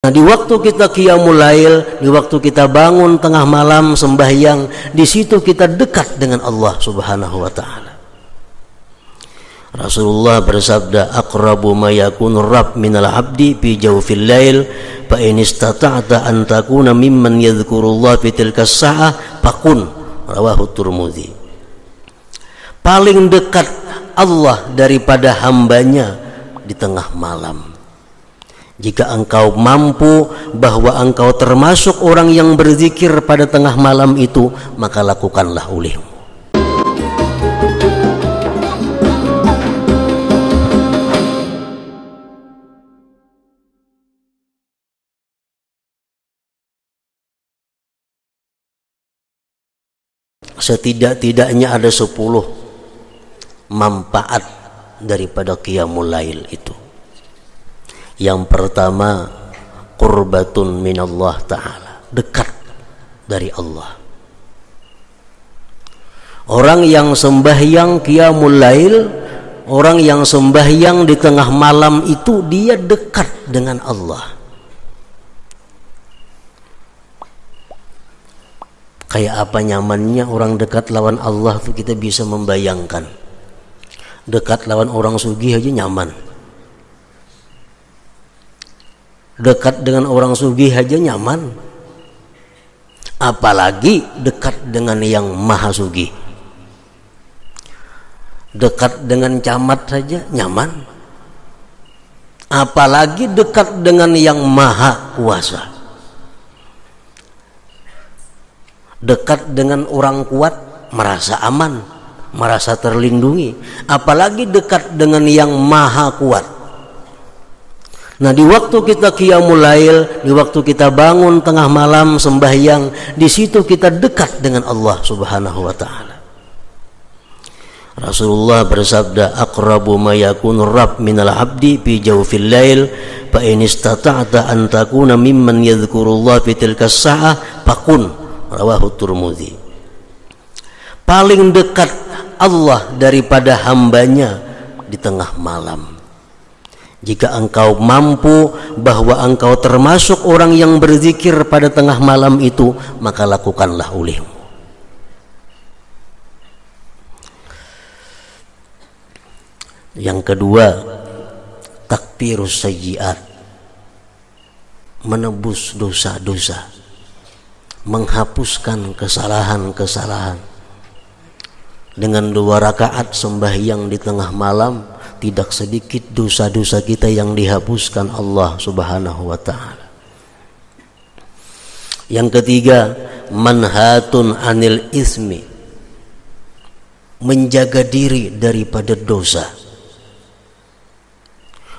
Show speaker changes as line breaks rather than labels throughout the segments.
Nah, di waktu kita qiyamul lail, di waktu kita bangun tengah malam sembahyang, di situ kita dekat dengan Allah Subhanahu wa taala. Rasulullah bersabda, aqrabu ma yakunu rabb minal abdi fi jawfil lail, fa in istata'ta an takuna mimman yadhkurullah fi tilka as-sa'ah faqun, rawahu Tirmidzi. Paling dekat Allah daripada hambanya di tengah malam. Jika engkau mampu bahwa engkau termasuk orang yang berzikir pada tengah malam itu, maka lakukanlah olehmu. Setidak-tidaknya ada 10 manfaat daripada qiyamul lail itu. Yang pertama, qurbatun minallah ta'ala, dekat dari Allah. Orang yang sembahyang qiyamul lail, orang yang sembahyang di tengah malam itu, dia dekat dengan Allah. Kayak apa nyamannya orang dekat lawan Allah tuh kita bisa membayangkan. Dekat lawan orang sugih aja nyaman. Dekat dengan orang sugih aja nyaman, apalagi dekat dengan yang maha sugih. Dekat dengan camat saja nyaman, apalagi dekat dengan yang maha kuasa. Dekat dengan orang kuat merasa aman, merasa terlindungi, apalagi dekat dengan yang maha kuat. Nah, di waktu kita qiyamul lail, di waktu kita bangun tengah malam sembahyang, di situ kita dekat dengan Allah Subhanahu wa taala. Rasulullah bersabda, aqrabu ma yakunu rabb minal abdi fi jawfil lail, fa in istata'ta an takuna mimman yadhkurullah fi tilka as-sa'ah faqun, rawahu Tirmidzi. Paling dekat Allah daripada hambanya di tengah malam. Jika engkau mampu bahwa engkau termasuk orang yang berzikir pada tengah malam itu, maka lakukanlah olehmu. Yang kedua, takfirus sayyi'at, menebus dosa-dosa, menghapuskan kesalahan-kesalahan. Dengan 2 rakaat sembahyang di tengah malam, tidak sedikit dosa-dosa kita yang dihapuskan Allah Subhanahu wa taala. Yang ketiga, manhatun anil ismi, menjaga diri daripada dosa.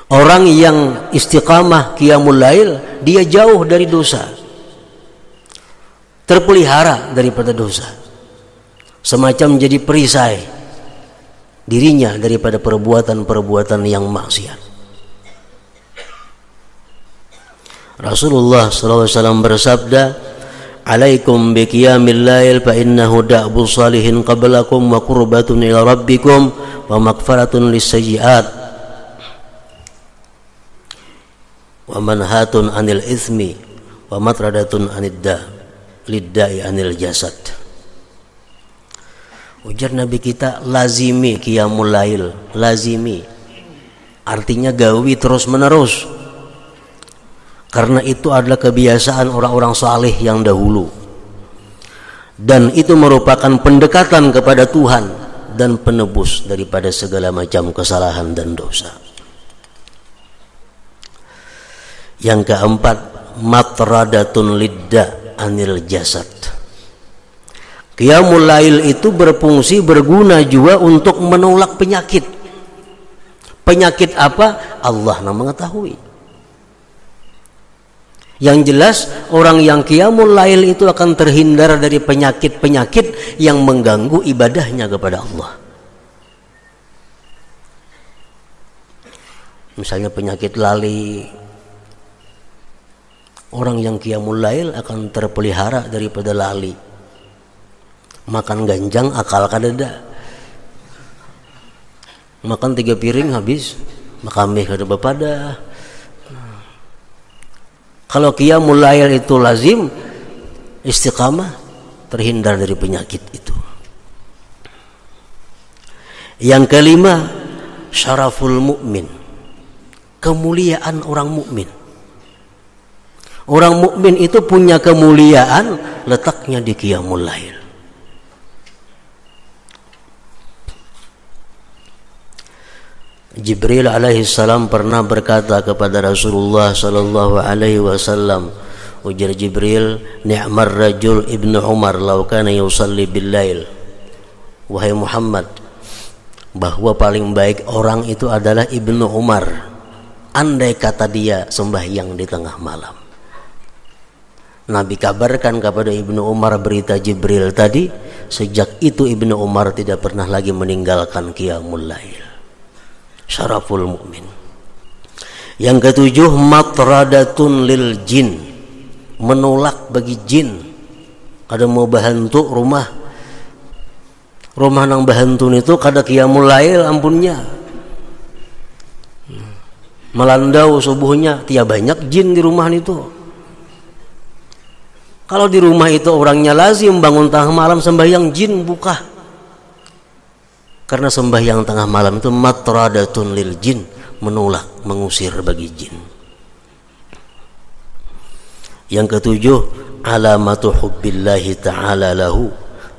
Orang yang istiqamah qiyamul lail, dia jauh dari dosa, terpelihara daripada dosa, semacam jadi perisai dirinya daripada perbuatan-perbuatan yang maksiat. Rasulullah SAW bersabda, alaikum biqiyamil lail fa innahu da'bu salihin qablakum wa qurbatun ila rabbikum wa maghfaratun lis-sayyi'at wa manhatun anil ithmi wa matradatun lidda'i anil jasad. Ujar Nabi kita, lazimi qiyamul lail, lazimi, artinya gawi terus menerus, karena itu adalah kebiasaan orang-orang saleh yang dahulu, dan itu merupakan pendekatan kepada Tuhan dan penebus daripada segala macam kesalahan dan dosa. Yang keempat, matradatun lidda anil jasad. Qiyamul lail itu berfungsi, berguna juga untuk menolak penyakit. Penyakit apa? Allah yang mengetahui. Yang jelas, orang yang qiyamul lail itu akan terhindar dari penyakit-penyakit yang mengganggu ibadahnya kepada Allah. Misalnya penyakit lali. Orang yang qiyamul lail akan terpelihara daripada lali. Makan ganjang akal kadada, makan 3 piring habis, makamih kada bepada. Kalau qiyamul lail itu lazim, istiqamah, terhindar dari penyakit itu. Yang kelima, syaraful mukmin, kemuliaan orang mukmin. Orang mukmin itu punya kemuliaan, letaknya di qiyamul lail. Jibril alaihi salam pernah berkata kepada Rasulullah sallallahu alaihi wasallam, ujar Jibril, ni'mar rajul ibnu Umar law kana yusalli bil lail. Wahai Muhammad, bahwa paling baik orang itu adalah Ibnu Umar, andai kata dia sembahyang di tengah malam. Nabi kabarkan kepada Ibnu Umar berita Jibril tadi. Sejak itu Ibnu Umar tidak pernah lagi meninggalkan qiyamul lail. Syaraful mukmin. Yang ketujuh, matradatun lil jin, menolak bagi jin. Kada mau bahantu rumah nang bahantun itu kada qiyamul lail ampunnya. Melandau subuhnya, tia banyak jin di rumah itu. Kalau di rumah itu orangnya lazim bangun tengah malam sembahyang, jin buka. Karena sembahyang tengah malam itu matradatun lil jin, menolak, mengusir bagi jin. Yang ketujuh, alamatu hubbillahi ta'ala lahu,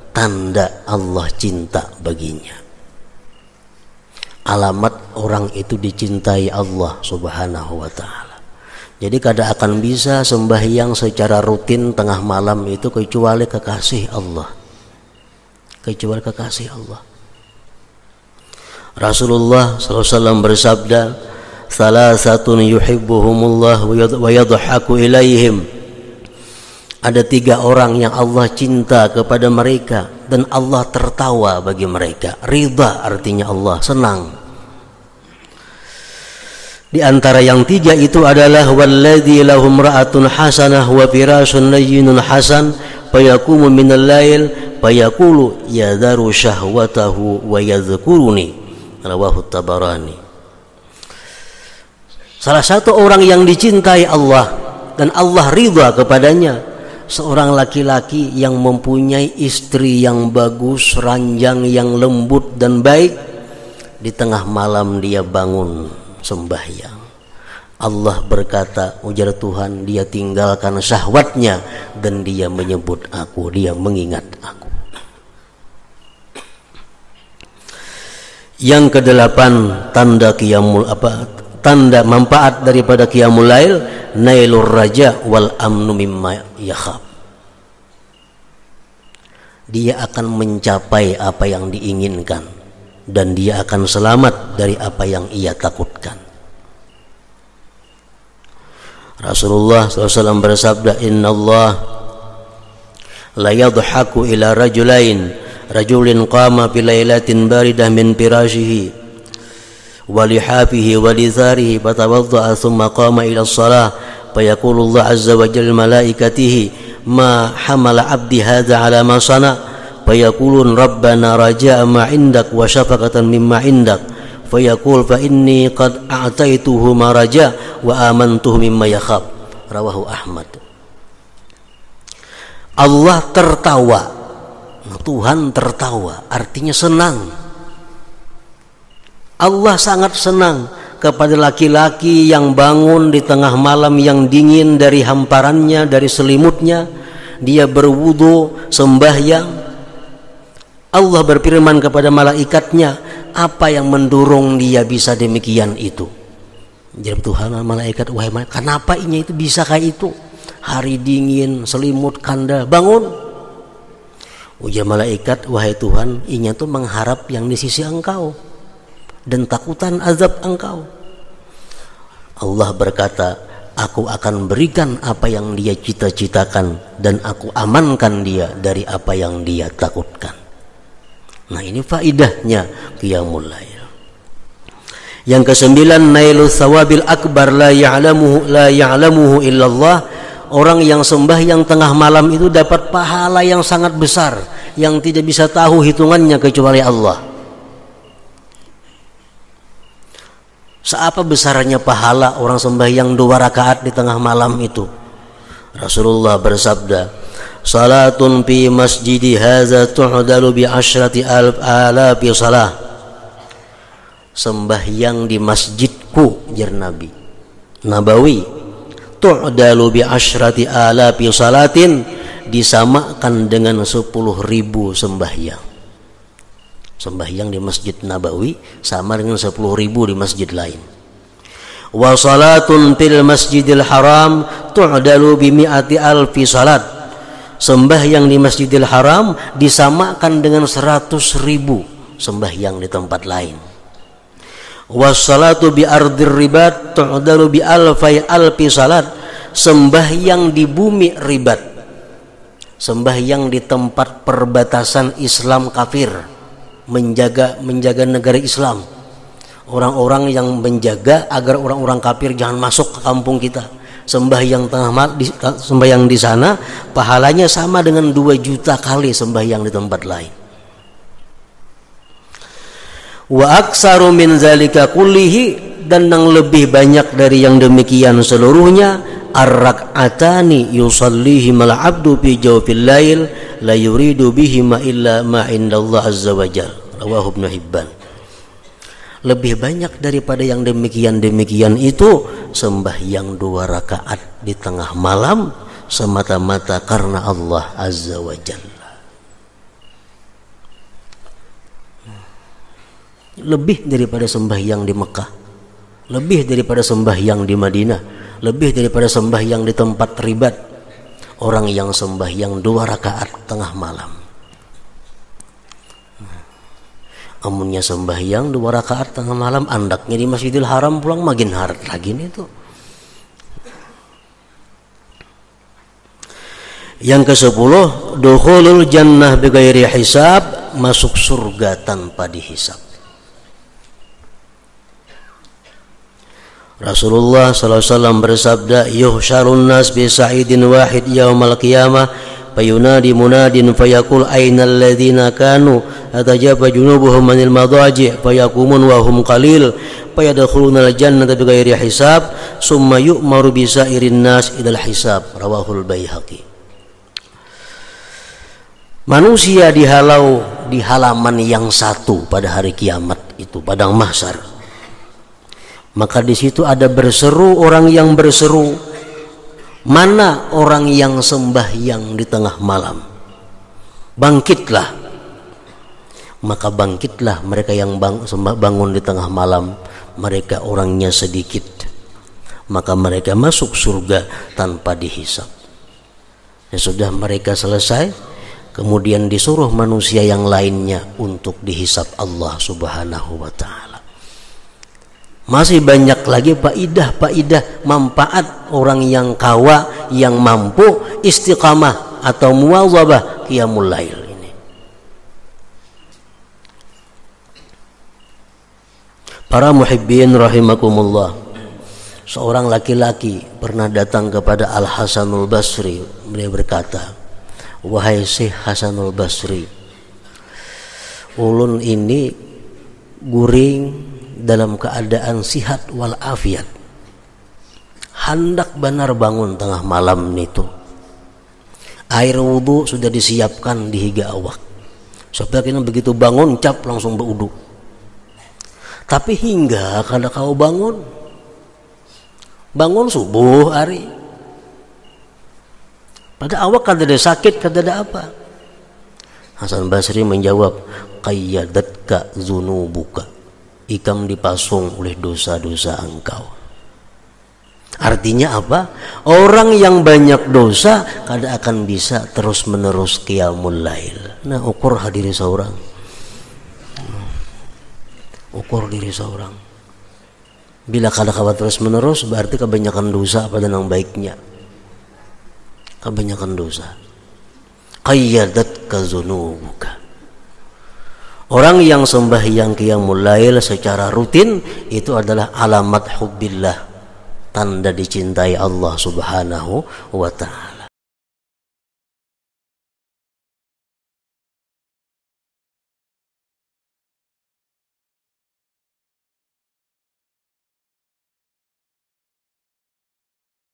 tanda Allah cinta baginya. Alamat orang itu dicintai Allah subhanahu wa ta'ala. Jadi kada akan bisa sembahyang secara rutin tengah malam itu kecuali kekasih Allah. Kecuali kekasih Allah. Rasulullah SAW bersabda, salasatun yuhibbuhumullah wa yadhaku ilaihim. Ada 3 orang yang Allah cinta kepada mereka dan Allah tertawa bagi mereka. Ridha artinya Allah senang. Di antara yang 3 itu adalah walladzi lahum ra'atun hasanah wa firasun layyinun hasan fayaqumu minal lail fayaqulu yadharu syahwatahu wa yadhkuruni. Rawahu Tabarani. Salah satu orang yang dicintai Allah dan Allah ridha kepadanya, seorang laki-laki yang mempunyai istri yang bagus, ranjang yang lembut dan baik. Di tengah malam dia bangun sembahyang. Allah berkata, ujar Tuhan, dia tinggalkan syahwatnya dan dia menyebut aku, dia mengingat aku. Yang kedelapan, tanda manfaat daripada qiyamul lail, nailur raja wal amnu mimma yakhaf. Dia akan mencapai apa yang diinginkan dan dia akan selamat dari apa yang ia takutkan. Rasulullah SAW bersabda, innallaha la yadhaku ila rajulin qama fi lailatin baridah min firashihi wa lihafihi wa lizarihi fatawadda'a thumma qama ila as-salah fayaqulu Allah azza wa jalla malaikatihi ma hamala abdi hadha ala ma sana fayaqulun rabbana raja'a ma indak wa syafaqatan mimma indak fayaqul fa inni qad a'taituhu ma raja' wa amantuhu mimma yakhaf. Rawahu Ahmad. Allah tertawa, Tuhan tertawa, artinya senang. Allah sangat senang kepada laki-laki yang bangun di tengah malam yang dingin dari hamparannya, dari selimutnya. Dia berwudu, sembahyang. Allah berfirman kepada malaikatnya, apa yang mendorong dia bisa demikian itu? Jadi Tuhan malaikat, wahai malaikat, kenapa ini itu bisa kayak itu? Hari dingin, selimut kanda, bangun. Ujar malaikat, wahai Tuhan, inya tuh mengharap yang di sisi Engkau dan takutan azab Engkau. Allah berkata, aku akan berikan apa yang dia cita-citakan dan aku amankan dia dari apa yang dia takutkan. Nah, ini faidahnya qiyamul lail. Yang kesembilan, nailu thawabil akbar la ya'lamuhu illallah. Orang yang sembahyang tengah malam itu dapat pahala yang sangat besar yang tidak bisa tahu hitungannya kecuali Allah. Seapa besarnya pahala orang sembahyang 2 rakaat di tengah malam itu? Rasulullah bersabda, salatun fi masjidi hadza tu'dalu bi asyrati alafi salah. Sembahyang di masjidku, jar Nabi Nabawi, tu'dalu bi asyrati alafi salatin, disamakan dengan 10.000 sembahyang. Sembahyang di Masjid Nabawi sama dengan 10.000 di masjid lain. Wa salatun fil masjidil haram tu'dalu bi mi'ati alfi salat. Sembahyang di Masjidil Haram disamakan dengan 100.000 sembahyang di tempat lain. Wa salatu bi ardir ribat tu'dalu bi alfi salat. Sembahyang di bumi ribat, sembahyang di tempat perbatasan Islam kafir, menjaga negara Islam, orang-orang yang menjaga agar orang-orang kafir jangan masuk ke kampung kita. Sembahyang sembahyang di sana pahalanya sama dengan 2 juta kali sembahyang di tempat lain. Wa aksaru min zalika kullihi, dan yang lebih banyak dari yang demikian seluruhnya, ar-rak'atani yusallihimal abdu fi jawfil lail la yuridu bihima illa ma indallah azza wajalla. Rawahu Ibnu Hibban. Lebih banyak daripada yang demikian itu sembahyang 2 rakaat di tengah malam semata-mata karena Allah azza wajalla. Lebih daripada sembahyang di Mekah, lebih daripada sembahyang di Madinah, lebih daripada sembahyang di tempat ribat. Orang yang sembahyang 2 rakaat tengah malam, amunnya sembahyang 2 rakaat tengah malam, andaknya di Masjidil Haram pulang makin harat lagi nih tuh. Yang ke-10, dukhulul jannah bighairi hisab, masuk surga tanpa dihisab. Rasulullah SAW bersabda, yuhsyarun nas bi sa'idin wahid yaumal qiyamah fayunadi munadin fayaqul ainal ladzina kanu atajaba junubuhum manil madaji fayaqumun wa hum qalil fayadkhuluna al jannata bighairi hisab summa yu'maru bi sa'irin nas ilal hisab. Rawahul Baihaqi. Manusia dihalau di halaman yang satu pada hari kiamat itu, padang mahsyar. Maka di situ ada berseru orang yang berseru, mana orang yang sembahyang di tengah malam? Bangkitlah. Maka bangkitlah mereka yang bangun di tengah malam. Mereka orangnya sedikit. Maka mereka masuk surga tanpa dihisab. Ya sudah, mereka selesai. Kemudian disuruh manusia yang lainnya untuk dihisab Allah Subhanahu wa ta'ala. Masih banyak lagi faidah manfaat orang yang kawa, yang mampu istiqamah atau muwazabah qiyamul lail ini. Para muhibbin rahimakumullah, seorang laki-laki pernah datang kepada Al Hasanul Basri. Beliau berkata, wahai Syekh Hasanul Basri, ulun ini guring dalam keadaan sihat wal afiat, hendak benar bangun tengah malam itu. Air wudu sudah disiapkan di higa awak, supaya begitu bangun cap langsung berwudu. Tapi hingga kada kau bangun subuh hari, pada awak kada ada sakit, kada ada apa. Hasan Basri menjawab, qayyadatka zunubuka, ikam dipasung oleh dosa-dosa engkau. Artinya apa? Orang yang banyak dosa kada akan bisa terus-menerus qiyamul lail. Nah, ukur diri seorang. Ukur diri seorang. Bila kada kawan terus-menerus, berarti kebanyakan dosa pada yang baiknya. Kebanyakan dosa. Qayyadatka zunubuka. Orang yang sembahyang qiyamul lail secara rutin itu adalah alamat hubbillah, tanda dicintai Allah Subhanahu wa ta'ala.